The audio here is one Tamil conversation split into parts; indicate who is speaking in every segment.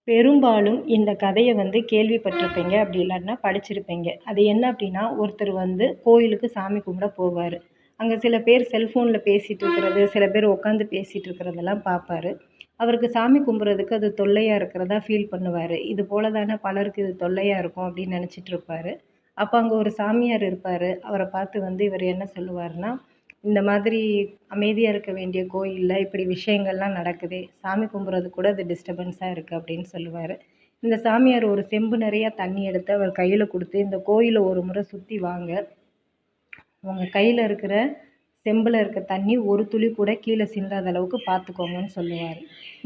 Speaker 1: பெரும்பாலும் இந்த கதையை கேள்விப்பட்டிருப்பீங்க, அப்படி இல்லாட்டினா படிச்சிருப்பீங்க. அது என்ன அப்படின்னா, ஒருத்தர் கோயிலுக்கு சாமி கும்பிட போவார். அங்கே சில பேர் செல்ஃபோனில் பேசிகிட்டு இருக்கிறது, சில பேர் உட்காந்து பேசிகிட்டு இருக்கிறதெல்லாம் பார்ப்பாரு. அவருக்கு சாமி கும்பிட்றதுக்கு அது தொல்லையாக இருக்கிறதா ஃபீல் பண்ணுவார். இது போல தானே பலருக்கு இது தொல்லையாக இருக்கும் அப்படின்னு நினச்சிட்டு இருப்பார். அப்போ அங்கே ஒரு சாமியார் இருப்பார். அவரை பார்த்து இவர் என்ன சொல்லுவார்னா, இந்த மாதிரி அமைதியாக இருக்க வேண்டிய கோயிலில் இப்படி விஷயங்கள்லாம் நடக்குது, சாமி கும்பிட்றது கூட அது டிஸ்டர்பன்ஸாக இருக்குது அப்படின்னு சொல்லுவார். இந்த சாமியார் ஒரு செம்பு நிறையா தண்ணி எடுத்து அவர் கையில் கொடுத்து, இந்த கோயிலை ஒரு முறை சுற்றி வாங்க, உங்கள் கையில் இருக்கிற செம்பில் இருக்க தண்ணி ஒரு துளி கூட கீழே சிந்தாத அளவுக்கு பார்த்துக்கோங்கன்னு சொல்லுவார்.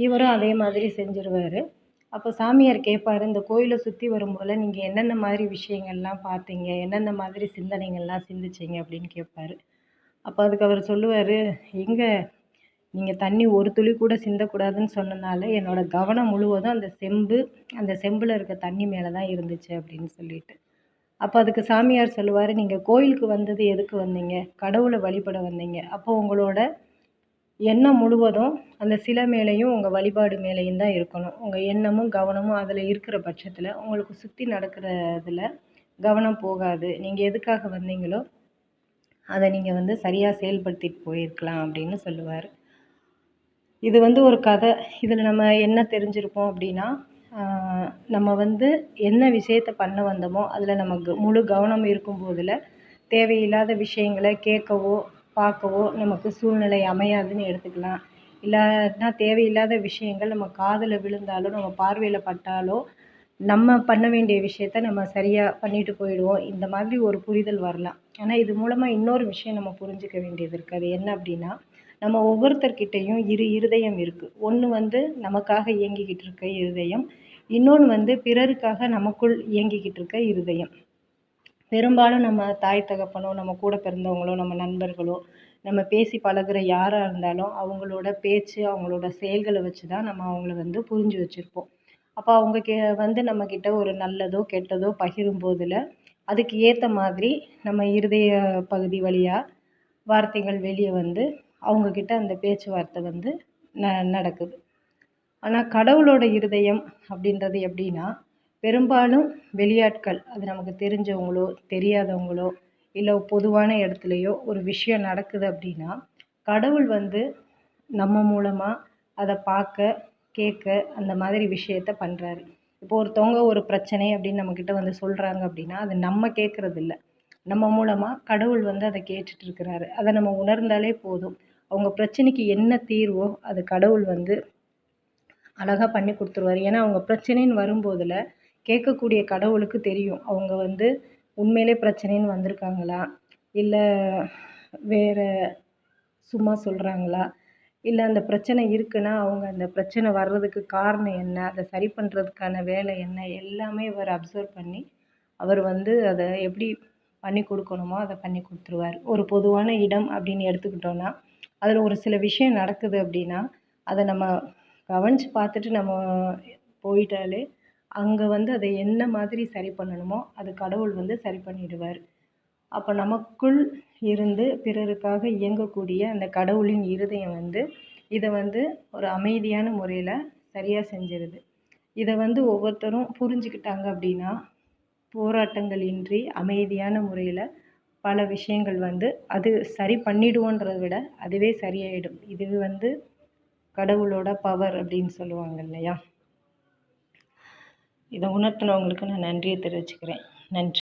Speaker 1: இவரும் அதே மாதிரி செஞ்சிருவார். அப்போ சாமியார் கேட்பார், இந்த கோயிலை சுற்றி வரும்போது நீங்கள் என்னென்ன மாதிரி விஷயங்கள்லாம் பார்த்தீங்க, என்னென்ன மாதிரி சிந்தனைகள்லாம் சிந்திச்சிங்க அப்படின்னு கேட்பார். அப்போ அதுக்கு அவர் சொல்லுவார், எங்கே நீங்கள் தண்ணி ஒரு துளி கூட சிந்தக்கூடாதுன்னு சொன்னனால என்னோடய கவனம் முழுவதும் அந்த செம்பில் இருக்க தண்ணி மேலே தான் இருந்துச்சு அப்படின்னு சொல்லிட்டு. அப்போ அதுக்கு சாமியார் சொல்லுவார், நீங்கள் கோயிலுக்கு வந்தது எதுக்கு வந்தீங்க? கடவுளை வழிபட வந்தீங்க. அப்போ உங்களோட எண்ணம் முழுவதும் அந்த சிலை மேலேயும் உங்கள் வழிபாடு மேலேயும் தான் இருக்கணும். உங்கள் எண்ணமும் கவனமும் அதில் இருக்கிற பட்சத்தில் உங்களுக்கு சுற்றி நடக்கிறதுல கவனம் போகாது. நீங்கள் எதுக்காக வந்தீங்களோ அதை நீங்கள் சரியாக செயல்படுத்திட்டு போயிருக்கலாம் அப்படின்னு சொல்லுவார். இது ஒரு கதை. இதில் நம்ம என்ன தெரிஞ்சிருப்போம் அப்படின்னா, நம்ம என்ன விஷயத்தை பண்ண வந்தோமோ அதில் நம்ம முழு கவனம் இருக்கும்போதில் தேவையில்லாத விஷயங்களை கேட்கவோ பார்க்கவோ நமக்கு சூழ்நிலை அமையாதுன்னு எடுத்துக்கலாம். இல்லைன்னா தேவையில்லாத விஷயங்கள் நம்ம காதில் விழுந்தாலோ நம்ம பார்வையில் பட்டாலோ நம்ம பண்ண வேண்டிய விஷயத்த நம்ம சரியாக பண்ணிட்டு போயிடுவோம். இந்த மாதிரி ஒரு புரிதல் வரலாம். ஆனால் இது மூலமாக இன்னொரு விஷயம் நம்ம புரிஞ்சுக்க வேண்டியது இருக்குது. அது என்ன அப்படின்னா, நம்ம ஒவ்வொருத்தர்கிட்டையும் இரு இருதயம் இருக்குது. ஒன்று நமக்காக இயங்கிக்கிட்டு இருக்க இருதயம், இன்னொன்று பிறருக்காக நமக்குள் இயங்கிக்கிட்டு இருக்க இருதயம். பெரும்பாலும் நம்ம தாய் தகப்பனோ, நம்ம கூட பிறந்தவங்களோ, நம்ம நண்பர்களோ, நம்ம பேசி பழகுற யாராக இருந்தாலும் அவங்களோட பேச்சு, அவங்களோட செயல்களை வச்சு தான் நம்ம அவங்கள புரிஞ்சு வச்சுருப்போம். அப்போ அவங்க நம்மக்கிட்ட ஒரு நல்லதோ கெட்டதோ பகிரும்போதில் அதுக்கு ஏற்ற மாதிரி நம்ம இருதய பகுதி வழியாக வார்த்தைகள் வெளியே அவங்கக்கிட்ட அந்த பேச்சுவார்த்தை நடக்குது. ஆனால் கடவுளோட இருதயம் அப்படின்றது எப்படின்னா, பெரும்பாலும் வெளியாட்கள், அது நமக்கு தெரிஞ்சவங்களோ தெரியாதவங்களோ இல்லை பொதுவான இடத்துலையோ ஒரு விஷயம் நடக்குது அப்படின்னா, கடவுள் நம்ம மூலமாக அதை பார்க்க கேட்க அந்த மாதிரி விஷயத்த பண்ணுறாரு. இப்போ ஒருத்தவங்க ஒரு பிரச்சனை அப்படின்னு நம்மக்கிட்ட சொல்கிறாங்க அப்படின்னா, அது நம்ம கேட்குறது இல்லை, நம்ம மூலமாக கடவுள் அதை கேட்டுட்டு இருக்கிறாரு. அதை நம்ம உணர்ந்தாலே போதும். அவங்க பிரச்சனைக்கு என்ன தீர்வோ அது கடவுள் அழகாக பண்ணி கொடுத்துருவாரு. ஏன்னா அவங்க பிரச்சனைன்னு வரும்போதில் கேட்கக்கூடிய கடவுளுக்கு தெரியும், அவங்க உண்மையிலே பிரச்சனைன்னு வந்திருக்காங்களா, இல்லை வேறு சும்மா சொல்கிறாங்களா, இல்லை அந்த பிரச்சனை இருக்குன்னா அவங்க அந்த பிரச்சனை வர்றதுக்கு காரணம் என்ன, அதை சரி பண்ணுறதுக்கான வேலை என்ன, எல்லாமே இவர் அப்சர்வ் பண்ணி அவர் அதை எப்படி பண்ணி கொடுக்கணுமோ அதை பண்ணி கொடுத்துருவார். ஒரு பொதுவான இடம் அப்படின்னு எடுத்துக்கிட்டோன்னா, அதில் ஒரு சில விஷயம் நடக்குது அப்படின்னா, அதை நம்ம கவனித்து பார்த்துட்டு நம்ம போயிட்டாலே அங்கே அதை என்ன மாதிரி சரி பண்ணணுமோ அது கடவுள் சரி பண்ணிடுவார். அப்போ நமக்குள் இருந்து பிறருக்காக இயங்கக்கூடிய அந்த கடவுளின் இருதயம் இதை ஒரு அமைதியான முறையில் சரியாக செஞ்சிருது. இதை ஒவ்வொருத்தரும் புரிஞ்சுக்கிட்டாங்க அப்படின்னா, போராட்டங்கள் இன்றி அமைதியான முறையில் பல விஷயங்கள் அது சரி பண்ணிடுவோன்றதை விட அதுவே சரியாயிடும். இது கடவுளோட பவர் அப்படின்னு சொல்லுவாங்க இல்லையா. இதை உணர்த்தினவங்களுக்கு நான் நன்றியை தெரிவிச்சுக்கிறேன். நன்றி.